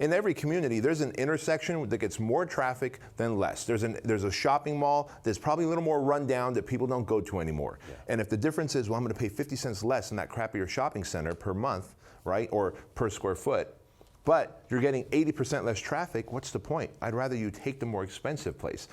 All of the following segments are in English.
In every community, there's an intersection that gets more traffic than less. There's a shopping mall that's probably a little more run down that people don't go to anymore. Yeah. And if the difference is, well, I'm going to pay 50 cents less in that crappier shopping center per month, right, or per square foot, but you're getting 80% less traffic, what's the point? I'd rather you take the more expensive place.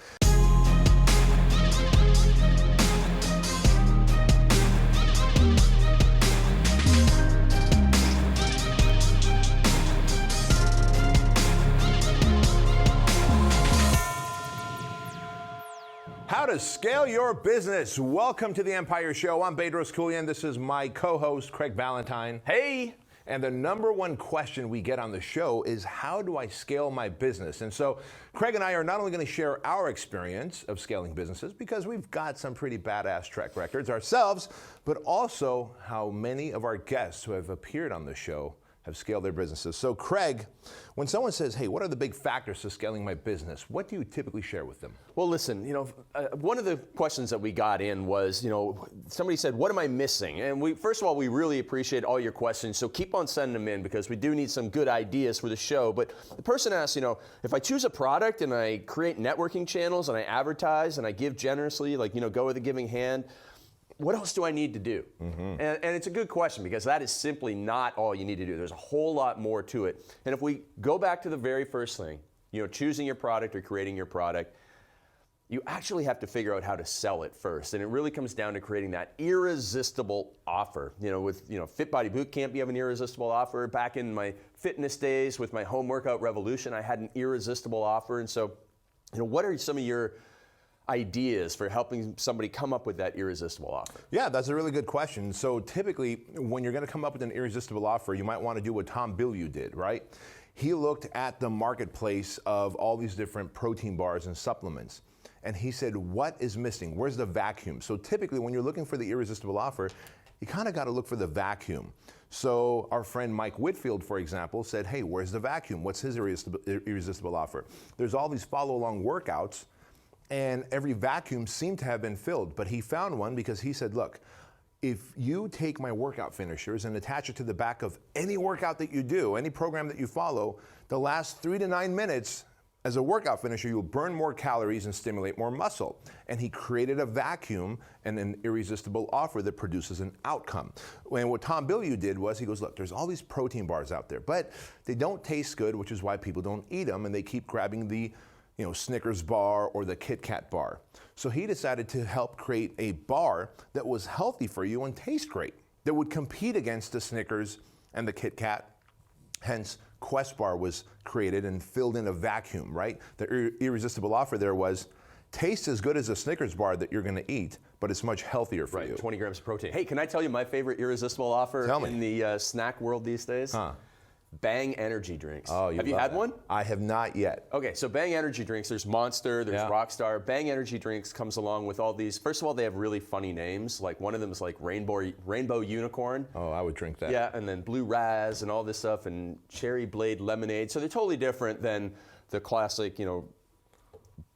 How to scale your business. Welcome to the Empire Show. I'm Bedros Keuilian. This is my co-host, Craig Ballantyne. Hey! And the number one question we get on the show is, how do I scale my business? And so Craig and I are not only going to share our experience of scaling businesses, because we've got some pretty badass track records ourselves, but also how many of our guests who have appeared on the show have scaled their businesses. So Craig, when someone says, hey, what are the big factors to scaling my business? What do you typically share with them? Well, listen, one of the questions that we got in was, somebody said, what am I missing? And first of all, we really appreciate all your questions. So keep on sending them in, because we do need some good ideas for the show. But the person asked, if I choose a product and I create networking channels and I advertise and I give generously, go with a giving hand, what else do I need to do? Mm-hmm. And it's a good question, because that is simply not all you need to do. There's a whole lot more to it. And if we go back to the very first thing, choosing your product or creating your product, you actually have to figure out how to sell it first. And it really comes down to creating that irresistible offer. With Fit Body Bootcamp, you have an irresistible offer. Back in my fitness days with my home workout revolution, I had an irresistible offer. And so, what are some of your ideas for helping somebody come up with that irresistible offer? Yeah, that's a really good question. So typically, when you're going to come up with an irresistible offer, you might want to do what Tom Bilyeu did, right? He looked at the marketplace of all these different protein bars and supplements, and he said, what is missing? Where's the vacuum? So typically, when you're looking for the irresistible offer, you kind of got to look for the vacuum. So our friend Mike Whitfield, for example, said, hey, where's the vacuum? What's his irresistible offer? There's all these follow-along workouts, and every vacuum seemed to have been filled, but he found one because he said, look, if you take my workout finishers and attach it to the back of any workout that you do, any program that you follow, the last 3 to 9 minutes as a workout finisher, you'll burn more calories and stimulate more muscle. And he created a vacuum and an irresistible offer that produces an outcome. And what Tom Bilyeu did was, he goes, look, there's all these protein bars out there, but they don't taste good, which is why people don't eat them, and they keep grabbing the Snickers bar or the Kit Kat bar. So he decided to help create a bar that was healthy for you and taste great, that would compete against the Snickers and the Kit Kat. Hence, Quest Bar was created and filled in a vacuum, right? The irresistible offer there was, taste as good as a Snickers bar that you're going to eat, but it's much healthier for you. 20 grams of protein. Hey, can I tell you my favorite irresistible offer in the snack world these days? Bang energy drinks. Oh, have you had one? I have not yet. Okay, so Bang energy drinks, there's Monster, there's Rockstar. Bang energy drinks comes along with all these. First of all, they have really funny names. Like one of them is like Rainbow Unicorn. Oh, I would drink that. Yeah, and then Blue Raz and all this stuff, and Cherry Blade Lemonade. So they're totally different than the classic,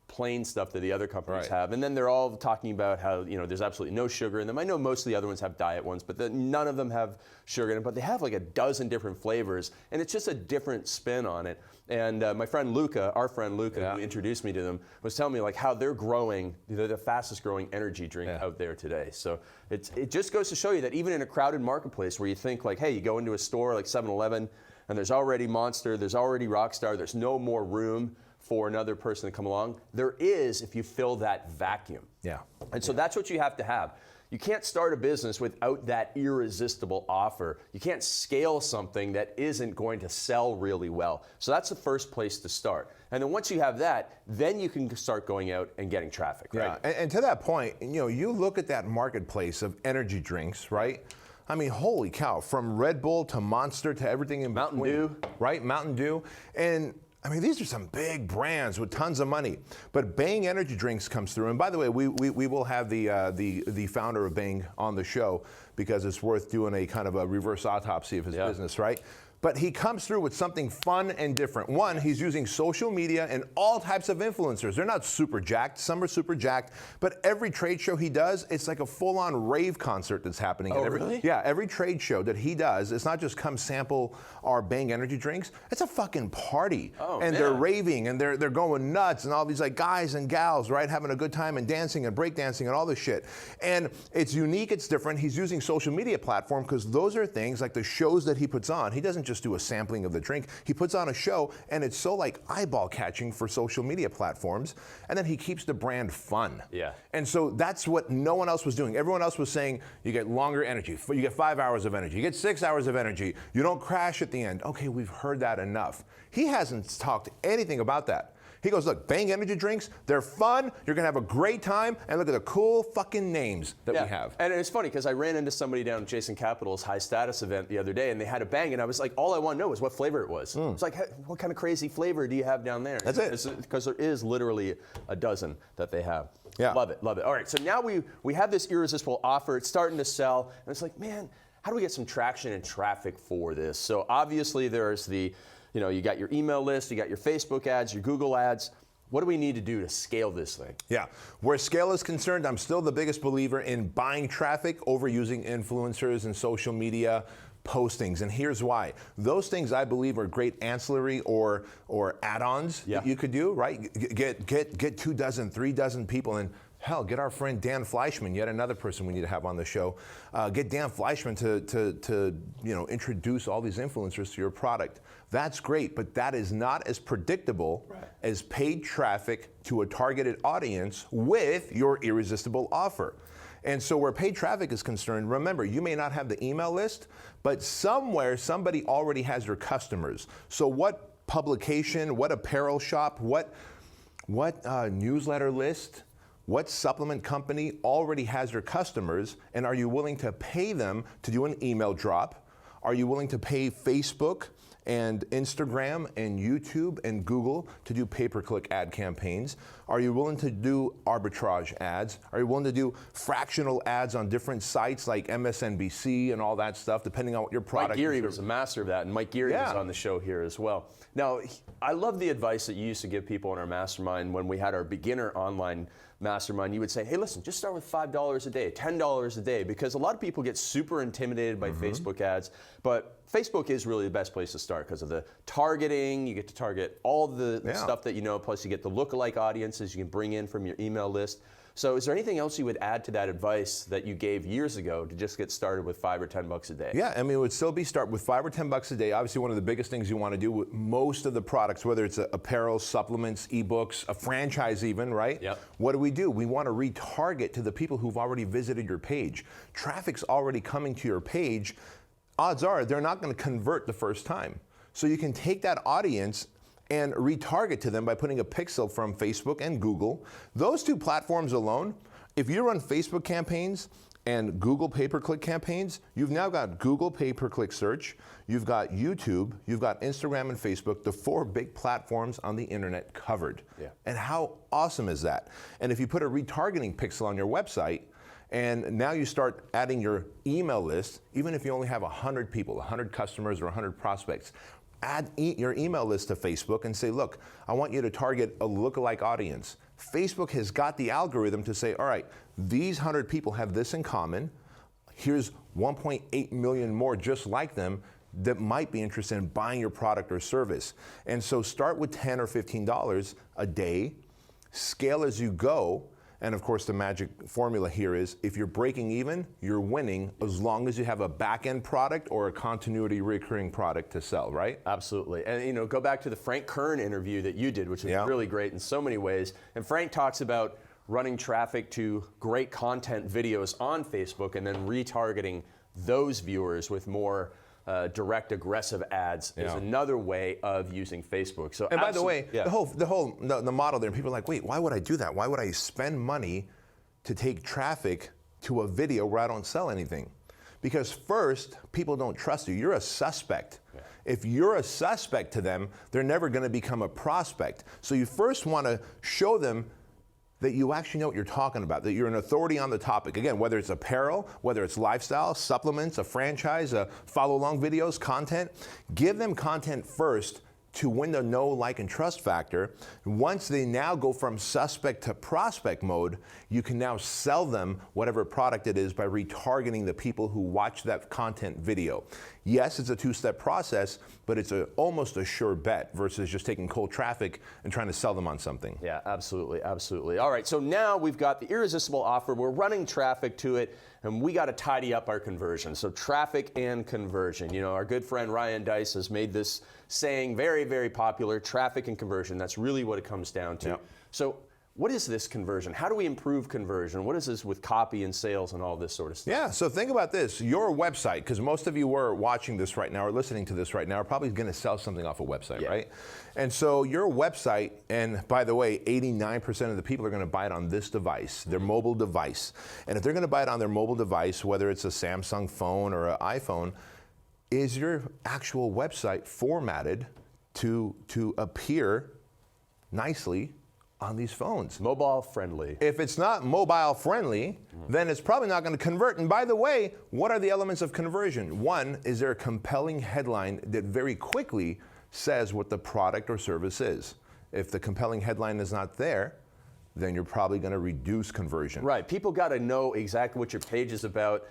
plain stuff that the other companies have. And then they're all talking about how, there's absolutely no sugar in them. I know most of the other ones have diet ones, but none of them have sugar in them. But they have like a dozen different flavors, and it's just a different spin on it. And my friend Luca, who introduced me to them, was telling me like how they're growing. They're the fastest growing energy drink out there today. So it just goes to show you that even in a crowded marketplace where you think like, hey, you go into a store like 7-Eleven, and there's already Monster, there's already Rockstar, there's no more room for another person to come along. There is if you fill that vacuum. Yeah. And so that's what you have to have. You can't start a business without that irresistible offer. You can't scale something that isn't going to sell really well. So that's the first place to start. And then once you have that, then you can start going out and getting traffic, right? Yeah. And to that point, you look at that marketplace of energy drinks, right? I mean, holy cow, from Red Bull to Monster to everything in Mountain between. Dew. Right, Mountain Dew. And I mean, these are some big brands with tons of money. But Bang Energy Drinks comes through. And by the way, we will have the founder of Bang on the show, because it's worth doing a kind of a reverse autopsy of his business, right? but he comes through with something fun and different. One, he's using social media and all types of influencers. They're not super jacked. Some are super jacked, but every trade show he does, it's like a full-on rave concert that's happening. Oh, really? Yeah, every trade show that he does, it's not just come sample our Bang energy drinks. It's a fucking party. Oh, and man. they're raving and they're going nuts and all these like guys and gals, right, having a good time and dancing and breakdancing and all this shit. And it's unique, it's different. He's using social media platform because those are things like the shows that he puts on. He doesn't just do a sampling of the drink. He puts on a show and it's so like eyeball catching for social media platforms. And then he keeps the brand fun. Yeah. And so that's what no one else was doing. Everyone else was saying you get longer energy. You get 5 hours of energy. You get 6 hours of energy. You don't crash at the end. Okay, we've heard that enough. He hasn't talked anything about that. He goes, look, Bang energy drinks, they're fun, you're gonna have a great time, and look at the cool fucking names that we have. And it's funny because I ran into somebody down at Jason Capital's high status event the other day and they had a Bang and I was like, all I want to know is what flavor it was. It's like, hey, what kind of crazy flavor do you have down there? That's it. Because there is literally a dozen that they have. Yeah. Love it, love it. All right, so now we have this irresistible offer, it's starting to sell, and it's like, man, how do we get some traction and traffic for this? So obviously there's you got your email list, you got your Facebook ads, your Google ads. What do we need to do to scale this thing? Yeah, where scale is concerned, I'm still the biggest believer in buying traffic over using influencers and social media postings, and here's why. Those things I believe are great ancillary or add-ons that you could do, right? Get 2 dozen, 3 dozen people, and hell, get our friend Dan Fleischman, yet another person we need to have on the show. Get Dan Fleischman to introduce all these influencers to your product. That's great, but that is not as predictable as paid traffic to a targeted audience with your irresistible offer. And so where paid traffic is concerned, remember, you may not have the email list, but somewhere somebody already has your customers. So what publication, what apparel shop, what newsletter list, what supplement company already has your customers, and are you willing to pay them to do an email drop? Are you willing to pay Facebook and Instagram and YouTube and Google to do pay-per-click ad campaigns? Are you willing to do arbitrage ads? Are you willing to do fractional ads on different sites like MSNBC and all that stuff, depending on what your product is? Mike Geary was a master of that, and Mike Geary was on the show here as well. Now, I love the advice that you used to give people in our mastermind when we had our beginner online mastermind. You would say, hey, listen, just start with $5 a day, $10 a day, because a lot of people get super intimidated by Facebook ads, but Facebook is really the best place to start because of the targeting. You get to target all the stuff that you know, plus you get the lookalike audiences you can bring in from your email list. So is there anything else you would add to that advice that you gave years ago to just get started with $5 or $10 a day? Yeah, I mean, it would still be start with $5 or $10 a day. Obviously, one of the biggest things you want to do with most of the products, whether it's apparel, supplements, ebooks, a franchise even, right? Yep. What do? We want to retarget to the people who've already visited your page. Traffic's already coming to your page. Odds are they're not going to convert the first time. So you can take that audience and retarget to them by putting a pixel from Facebook and Google. Those 2 platforms alone, if you run Facebook campaigns and Google pay-per-click campaigns, you've now got Google pay-per-click search, you've got YouTube, you've got Instagram and Facebook, the 4 big platforms on the internet covered. Yeah. And how awesome is that? And if you put a retargeting pixel on your website, and now you start adding your email list, even if you only have 100 people, 100 customers or 100 prospects, add your email list to Facebook and say, look, I want you to target a lookalike audience. Facebook has got the algorithm to say, all right, these 100 people have this in common. Here's 1.8 million more just like them that might be interested in buying your product or service. And so start with $10 or $15 a day, scale as you go. And of course, the magic formula here is if you're breaking even, you're winning as long as you have a back-end product or a continuity recurring product to sell, right? Absolutely. And go back to the Frank Kern interview that you did, which was really great in so many ways. And Frank talks about running traffic to great content videos on Facebook and then retargeting those viewers with more direct aggressive ads is another way of using Facebook. So, and by the way, the model there, people are like, wait, why would I do that? Why would I spend money to take traffic to a video where I don't sell anything? Because first, people don't trust you. You're a suspect. Yeah. If you're a suspect to them, they're never going to become a prospect. So you first want to show them that you actually know what you're talking about, that you're an authority on the topic. Again, whether it's apparel, whether it's lifestyle, supplements, a franchise, follow-along videos, content, give them content first to win the know, like, and trust factor. Once they now go from suspect to prospect mode, you can now sell them whatever product it is by retargeting the people who watch that content video. Yes, it's a two-step process, but it's almost a sure bet versus just taking cold traffic and trying to sell them on something. Yeah, absolutely, absolutely. All right, so now we've got the irresistible offer. We're running traffic to it, and we got to tidy up our conversion. So traffic and conversion. You know, our good friend Ryan Dice has made this saying very, very popular, traffic and conversion. That's really what it comes down to. Yep. So what is this conversion? How do we improve conversion? What is this with copy and sales and all this sort of stuff? Yeah, so think about this. Your website, because most of you are watching this right now or listening to this right now, are probably going to sell something off a website, right? And so your website, and by the way, 89% of the people are going to buy it on this device, their mobile device. And if they're going to buy it on their mobile device, whether it's a Samsung phone or an iPhone, is your actual website formatted to appear nicely on these phones? Mobile friendly. If it's not mobile friendly, then it's probably not going to convert. And by the way, what are the elements of conversion? One, is there a compelling headline that very quickly says what the product or service is? If the compelling headline is not there, then you're probably going to reduce conversion. Right. People got to know exactly what your page is about.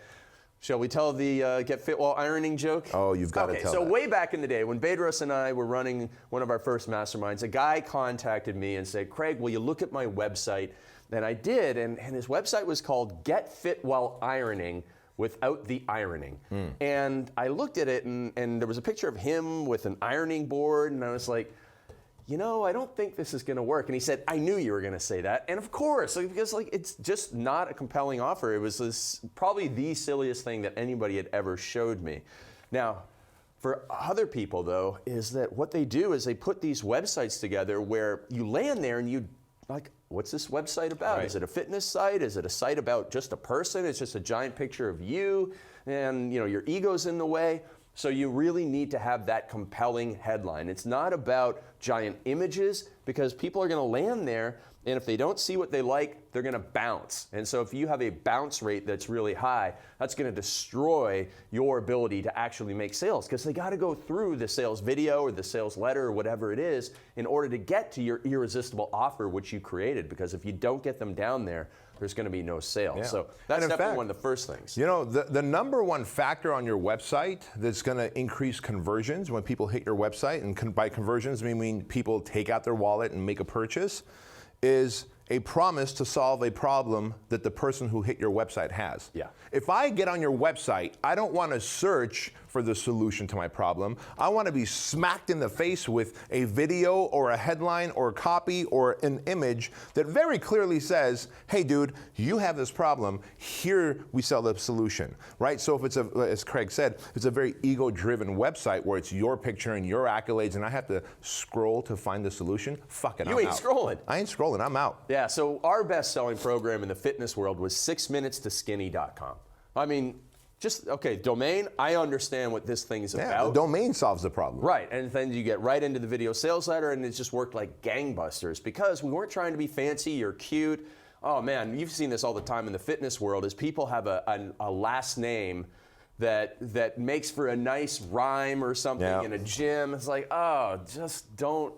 Shall we tell the get fit while ironing joke? Oh, you've got to tell so that. Way back in the day when Bedros and I were running one of our first masterminds, a guy contacted me and said, Craig, will you look at my website? And I did, and his website was called Get Fit While Ironing Without the Ironing. And I looked at it, and there was a picture of him with an ironing board, and I was like, you know, I don't think this is going to work. And he said, I knew you were going to say that. And of course, because it's just not a compelling offer. It was probably the silliest thing that anybody had ever showed me. Now, for other people, though, is that what they do is they put these websites together where you land there and you, like, what's this website about? Right. Is it a fitness site? Is it a site about just a person? It's just a giant picture of you, and you know your ego's in the way. So you really need to have that compelling headline. It's not about giant images, because people are going to land there, and if they don't see what they like, they're going to bounce. And so if you have a bounce rate that's really high, that's going to destroy your ability to actually make sales, because they got to go through the sales video or the sales letter or whatever it is in order to get to your irresistible offer which you created, because if you don't get them down there, there's going to be no sale. Yeah. So that's And in definitely fact, one of the first things. You know, the number one factor on your website that's going to increase conversions when people hit your website, and by conversions we mean people take out their wallet and make a purchase, is a promise to solve a problem that the person who hit your website has. Yeah. If I get on your website, I don't want to search for the solution to my problem. I want to be smacked in the face with a video or a headline or a copy or an image that very clearly says, hey dude, you have this problem, here we sell the solution, right? So if it's as Craig said, it's a very ego-driven website where it's your picture and your accolades and I have to scroll to find the solution, fuck it, You ain't scrolling. I ain't scrolling, I'm out. Yeah, so our best-selling program in the fitness world was 6minutestoskinny.com. I mean, domain, I understand what this thing is Yeah, about. the domain solves the problem. Right, and then you get right into the video sales letter, and it just worked like gangbusters because we weren't trying to be fancy or cute. Oh man, you've seen this all the time in the fitness world, is people have a last name that makes for a nice rhyme or something in a gym. It's like, oh, just don't,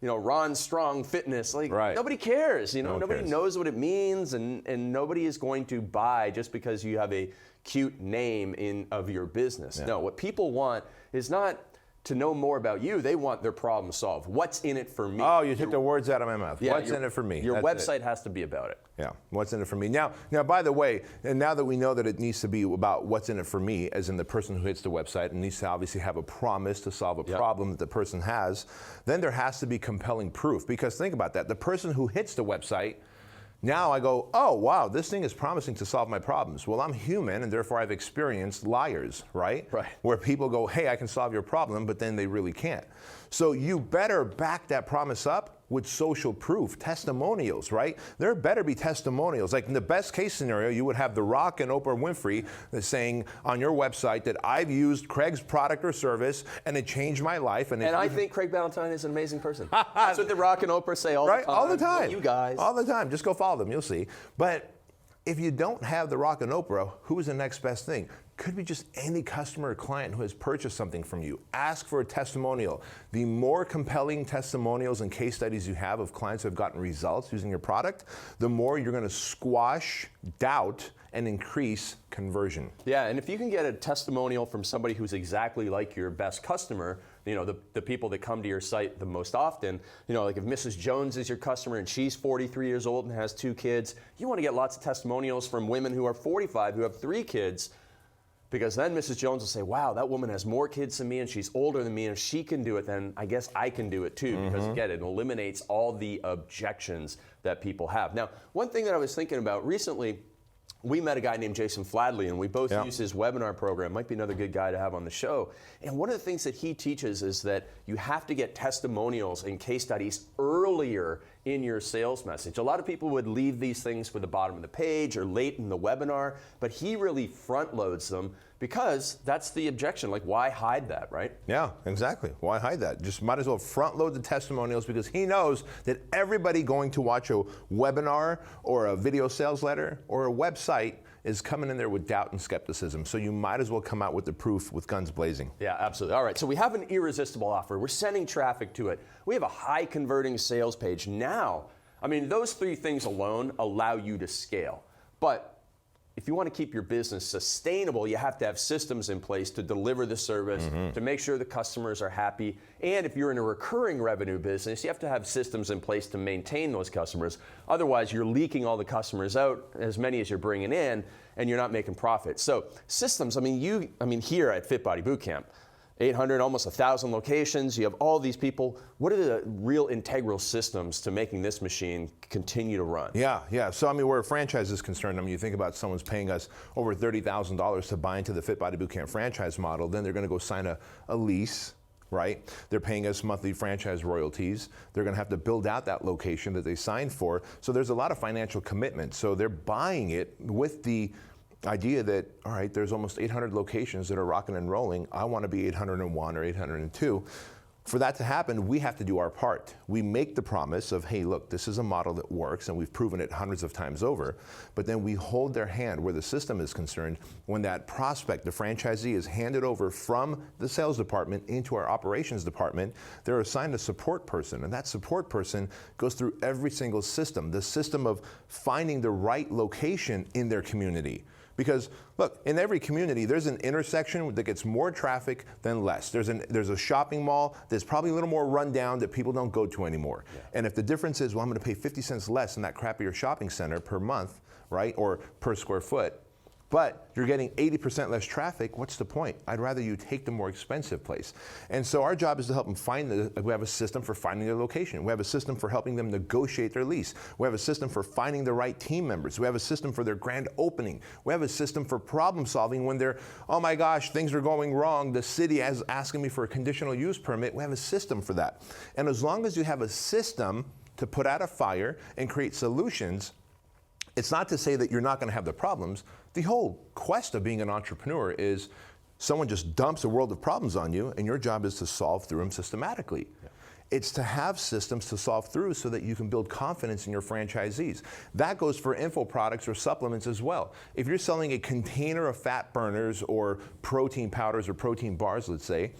Ron Strong Fitness. Like, nobody cares. Nobody knows what it means, and nobody is going to buy just because you have a cute name of your business. No, what people want is not to know more about you. They want their problem solved. What's in it for me? Oh, you took the words out of my mouth. Yeah, What's in it for me? Your That's website it. has to be about it. Yeah, what's in it for me? Now, by the way, and now that we know that it needs to be about what's in it for me, as in the person who hits the website, and needs to obviously have a promise to solve a problem that the person has, then there has to be compelling proof. Because think about that. The person who hits the website, now I go, oh, wow, this thing is promising to solve my problems. Well, I'm human, and therefore I've experienced liars, right? Right. Where people go, hey, I can solve your problem, but then they really can't. So you better back that promise up with social proof, testimonials, right? There better be testimonials. Like in the best case scenario, you would have The Rock and Oprah Winfrey saying on your website that I've used Craig's product or service and it changed my life. And I think Craig Ballantyne is an amazing person. That's what The Rock and Oprah say all the time. All the time. You guys. All the time. Just go follow them. You'll see. But if you don't have The Rock and Oprah, who's the next best thing? Could be just any customer or client who has purchased something from you. Ask for a testimonial. The more compelling testimonials and case studies you have of clients who have gotten results using your product, the more you're going to squash doubt and increase conversion. Yeah, and if you can get a testimonial from somebody who's exactly like your best customer, you know, the people that come to your site the most often, you know, like if Mrs. Jones is your customer and she's 43 years old and has 2 kids, you want to get lots of testimonials from women who are 45 who have 3 kids, because then Mrs. Jones will say, wow, that woman has more kids than me and she's older than me, and if she can do it, then I guess I can do it too. Because again, it eliminates all the objections that people have. Now, one thing that I was thinking about recently, we met a guy named Jason Fladley, and we both use his webinar program. Might be another good guy to have on the show. And one of the things that he teaches is that you have to get testimonials and case studies earlier in your sales message. A lot of people would leave these things for the bottom of the page or late in the webinar, but he really front loads them because that's the objection. Like, why hide that, right? Yeah, exactly. Why hide that? Just might as well front load the testimonials, because he knows that everybody going to watch a webinar or a video sales letter or a website is coming in there with doubt and skepticism. So you might as well come out with the proof with guns blazing. Yeah, absolutely. All right, so we have an irresistible offer. We're sending traffic to it. We have a high converting sales page. Now, I mean, those 3 things alone allow you to scale. But if you want to keep your business sustainable, you have to have systems in place to deliver the service, to make sure the customers are happy. And if you're in a recurring revenue business, you have to have systems in place to maintain those customers. Otherwise, you're leaking all the customers out, as many as you're bringing in, and you're not making profit. So systems, I mean, here at Fit Body Bootcamp, 800, almost 1,000 locations. You have all these people. What are the real integral systems to making this machine continue to run? Yeah. So, I mean, where a franchise is concerned, I mean, you think about someone's paying us over $30,000 to buy into the Fit Body Bootcamp franchise model, then they're going to go sign a lease, right? They're paying us monthly franchise royalties. They're going to have to build out that location that they signed for. So there's a lot of financial commitment. So they're buying it with the idea that, all right, there's almost 800 locations that are rocking and rolling. I want to be 801 or 802. For that to happen, we have to do our part. We make the promise of, hey, look, this is a model that works, and we've proven it hundreds of times over. But then we hold their hand where the system is concerned when that prospect, the franchisee, is handed over from the sales department into our operations department. They're assigned a support person, and that support person goes through every single system, the system of finding the right location in their community. Because look, in every community, there's an intersection that gets more traffic than less. There's a shopping mall that's probably a little more run down that people don't go to anymore. Yeah. And if the difference is, well, I'm going to pay 50 cents less in that crappier shopping center per month, right, or per square foot, but you're getting 80% less traffic, what's the point? I'd rather you take the more expensive place. And so our job is to help them we have a system for finding their location. We have a system for helping them negotiate their lease. We have a system for finding the right team members. We have a system for their grand opening. We have a system for problem solving when they're, oh my gosh, things are going wrong. The city is asking me for a conditional use permit. We have a system for that. And as long as you have a system to put out a fire and create solutions, it's not to say that you're not going to have the problems. The whole quest of being an entrepreneur is someone just dumps a world of problems on you, and your job is to solve through them systematically. Yeah. It's to have systems to solve through so that you can build confidence in your franchisees. That goes for info products or supplements as well. If you're selling a container of fat burners or protein powders or protein bars, let's say,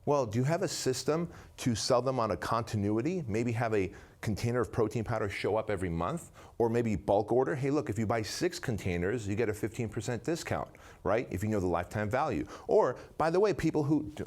well, do you have a system to sell them on a continuity? Maybe have a container of protein powder show up every month, or maybe bulk order. Hey, look, if you buy 6 containers, you get a 15% discount, right? If you know the lifetime value. Or, by the way,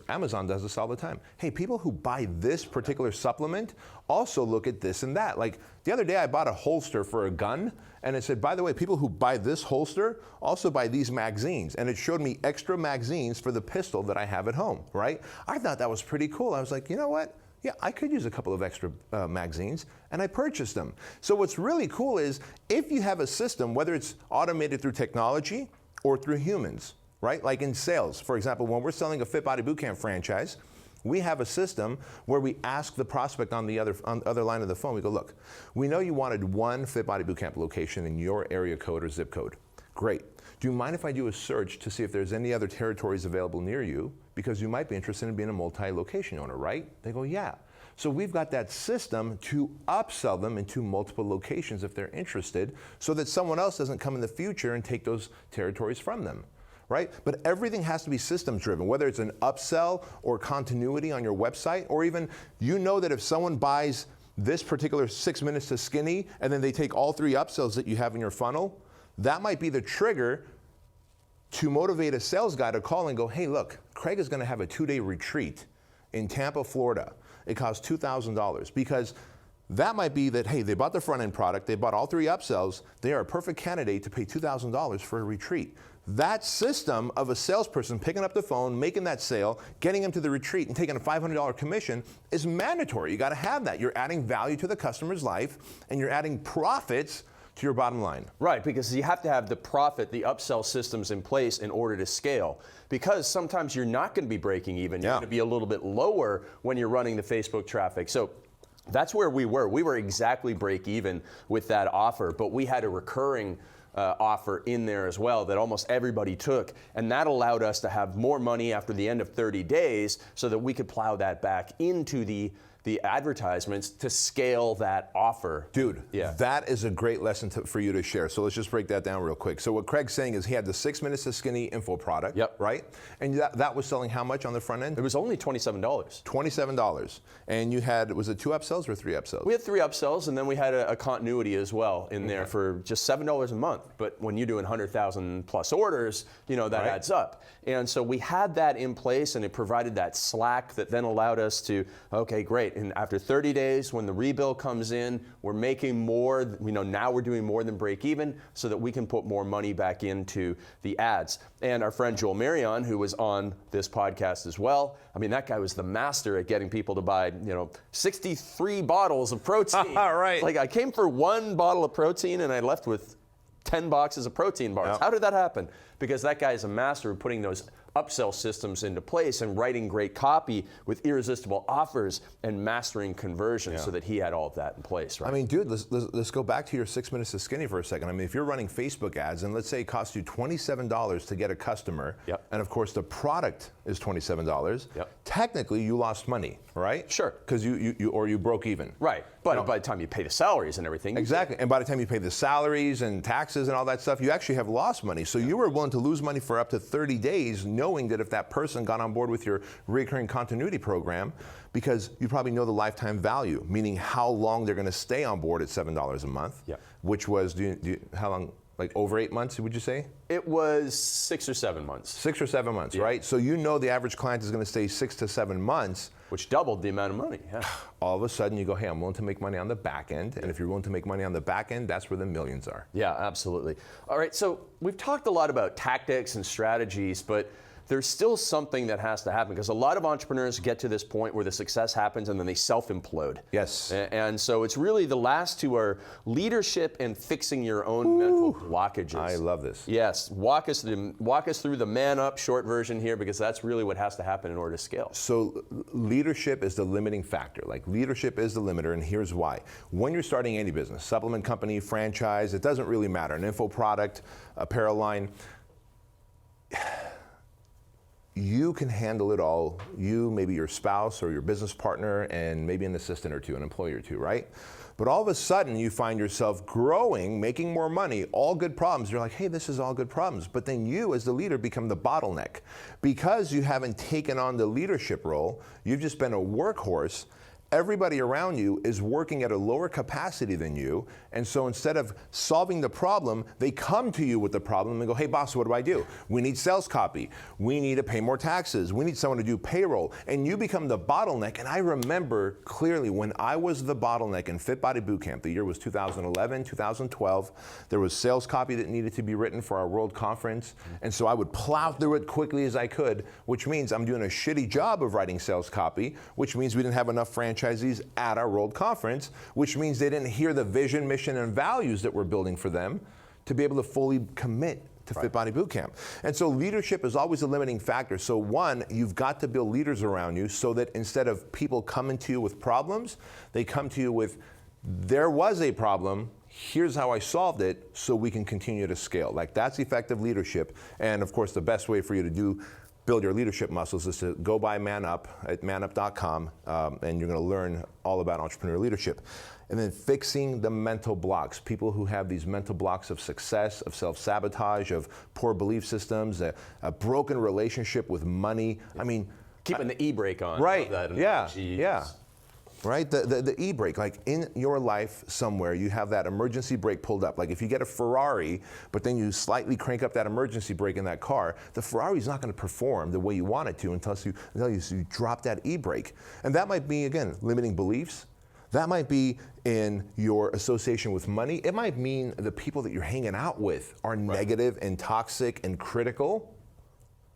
Amazon does this all the time. Hey, people who buy this particular supplement also look at this and that. Like the other day I bought a holster for a gun, and it said, by the way, people who buy this holster also buy these magazines. And it showed me extra magazines for the pistol that I have at home, right? I thought that was pretty cool. I was like, you know what? Yeah, I could use a couple of extra magazines, and I purchased them. So what's really cool is if you have a system, whether it's automated through technology or through humans, right? Like in sales, for example, when we're selling a Fit Body Bootcamp franchise, We have a system where we ask the prospect on the other line of the phone, we go, look, we know you wanted one Fit Body Bootcamp location in your area code or zip code. Great. Do you mind if I do a search to see if there's any other territories available near you? Because you might be interested in being a multi-location owner, right? They go, yeah. So we've got that system to upsell them into multiple locations if they're interested, so that someone else doesn't come in the future and take those territories from them, right? But everything has to be systems driven, whether it's an upsell or continuity on your website, or even you know that if someone buys this particular 6 minutes to skinny and then they take all 3 upsells that you have in your funnel, that might be the trigger to motivate a sales guy to call and go, hey, look, Craig is going to have a 2-day retreat in Tampa, Florida. It costs $2,000, because that might be that, hey, they bought the front end product, they bought all 3 upsells, they are a perfect candidate to pay $2,000 for a retreat. That system of a salesperson picking up the phone, making that sale, getting them to the retreat and taking a $500 commission is mandatory. You got to have that. You're adding value to the customer's life and you're adding profits to your bottom line. Right, because you have to have the profit, the upsell systems in place in order to scale. Because sometimes you're not going to be breaking even. You're going to be a little bit lower when you're running the Facebook traffic. So that's where we were. We were exactly break even with that offer, but we had a recurring offer in there as well that almost everybody took, and that allowed us to have more money after the end of 30 days so that we could plow that back into the advertisements to scale that offer. Dude, that is a great lesson for you to share. So let's just break that down real quick. So what Craig's saying is he had the 6 minutes to skinny info product, right? And that was selling how much on the front end? It was only $27. $27. And you had, was it 2 upsells or 3 upsells? We had 3 upsells, and then we had a continuity as well in there for just $7 a month. But when you're doing 100,000 plus orders, you know, that adds up. And so we had that in place, and it provided that slack that then allowed us to, okay, great. And after 30 days, when the rebill comes in, we're making more, you know, now we're doing more than break even so that we can put more money back into the ads. And our friend Joel Marion, who was on this podcast as well, I mean, that guy was the master at getting people to buy, you know, 63 bottles of protein. Right. Like, I came for 1 bottle of protein and I left with 10 boxes of protein bars. How did that happen? Because that guy is a master of putting those upsell systems into place and writing great copy with irresistible offers and mastering conversion so that he had all of that in place, right? I mean, dude, let's go back to your 6 minutes to skinny for a second. I mean, if you're running Facebook ads and let's say it costs you $27 to get a customer, and of course the product is $27, technically you lost money, right? Sure. Because you broke even. Right, but by the time you pay the salaries and everything. Exactly, and by the time you pay the salaries and taxes and all that stuff, you actually have lost money. So you were willing to lose money for up to 30 days, knowing that if that person got on board with your recurring continuity program, because you probably know the lifetime value, meaning how long they're going to stay on board at $7 a month, which was, how long, like over 8 months, would you say? It was 6 or 7 months. 6 or 7 months, right? So you know the average client is going to stay 6 to 7 months. Which doubled the amount of money, All of a sudden you go, hey, I'm willing to make money on the back end. And if you're willing to make money on the back end, that's where the millions are. Yeah, absolutely. All right, so we've talked a lot about tactics and strategies, but there's still something that has to happen, because a lot of entrepreneurs get to this point where the success happens and then they self-implode. Yes. And so it's really the last two are leadership and fixing your own mental blockages. I love this. Yes, walk us through the man up short version here, because that's really what has to happen in order to scale. So leadership is the limiting factor. Like, leadership is the limiter, and here's why. When you're starting any business, supplement company, franchise, it doesn't really matter. An info product, apparel line, you can handle it all. You, maybe your spouse or your business partner, and maybe an assistant or two, an employee or two, right? But all of a sudden you find yourself growing, making more money, all good problems. You're like, hey, this is all good problems. But then you as the leader become the bottleneck. Because you haven't taken on the leadership role, you've just been a workhorse. Everybody around you is working at a lower capacity than you, and so instead of solving the problem, they come to you with the problem and go, hey boss, what do? We need sales copy. We need to pay more taxes. We need someone to do payroll. And you become the bottleneck. And I remember clearly when I was the bottleneck in Fit Body Bootcamp, the year was 2011, 2012, there was sales copy that needed to be written for our world conference. And so I would plow through it quickly as I could, which means I'm doing a shitty job of writing sales copy, which means we didn't have enough franchisees at our world conference, which means they didn't hear the vision, mission, and values that we're building for them to be able to fully commit to Fit Body Bootcamp. And so leadership is always a limiting factor. So one, you've got to build leaders around you so that instead of people coming to you with problems, they come to you with, there was a problem, here's how I solved it, so we can continue to scale. Like, that's effective leadership. And of course, the best way for you to build your leadership muscles is to go buy Man Up at manup.com, and you're going to learn all about entrepreneurial leadership. And then fixing the mental blocks. People who have these mental blocks of success, of self-sabotage, of poor belief systems, a broken relationship with money. I mean, keeping the e-brake on. Right. That yeah. Right? The e-brake, like in your life somewhere, you have that emergency brake pulled up. Like if you get a Ferrari, but then you slightly crank up that emergency brake in that car, the Ferrari's not going to perform the way you want it to until you drop that e-brake. And that might be, again, limiting beliefs. That might be in your association with money. It might mean the people that you're hanging out with are negative and toxic and critical.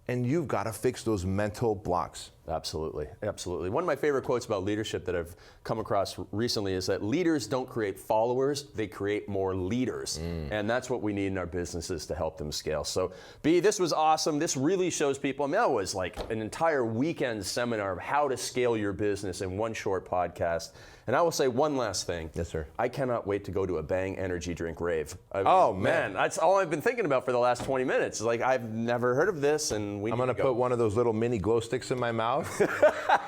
And you've got to fix those mental blocks. Absolutely, absolutely. One of my favorite quotes about leadership that I've come across recently is that leaders don't create followers, they create more leaders. And that's what we need in our businesses to help them scale. So, B, this was awesome. This really shows people, I mean, that was like an entire weekend seminar of how to scale your business in one short podcast. And I will say one last thing. Yes, sir. I cannot wait to go to a Bang energy drink rave. I mean, oh, man. That's all I've been thinking about for the last 20 minutes. It's like, I've never heard of this, and I'm going to put one of those little mini glow sticks in my mouth,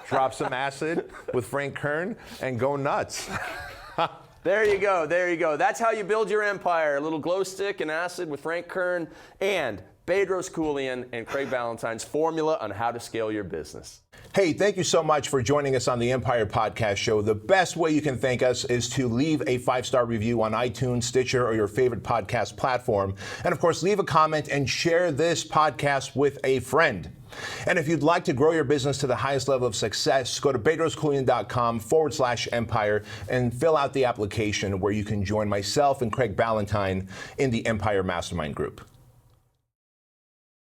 drop some acid with Frank Kern, and go nuts. There you go, there you go. That's how you build your empire. A little glow stick and acid with Frank Kern and Bedros Keuilian and Craig Ballantyne's formula on how to scale your business. Hey, thank you so much for joining us on the Empire Podcast Show. The best way you can thank us is to leave a 5-star review on iTunes, Stitcher, or your favorite podcast platform. And of course, leave a comment and share this podcast with a friend. And if you'd like to grow your business to the highest level of success, go to bedroskeuilian.com/empire and fill out the application where you can join myself and Craig Ballantyne in the Empire Mastermind Group.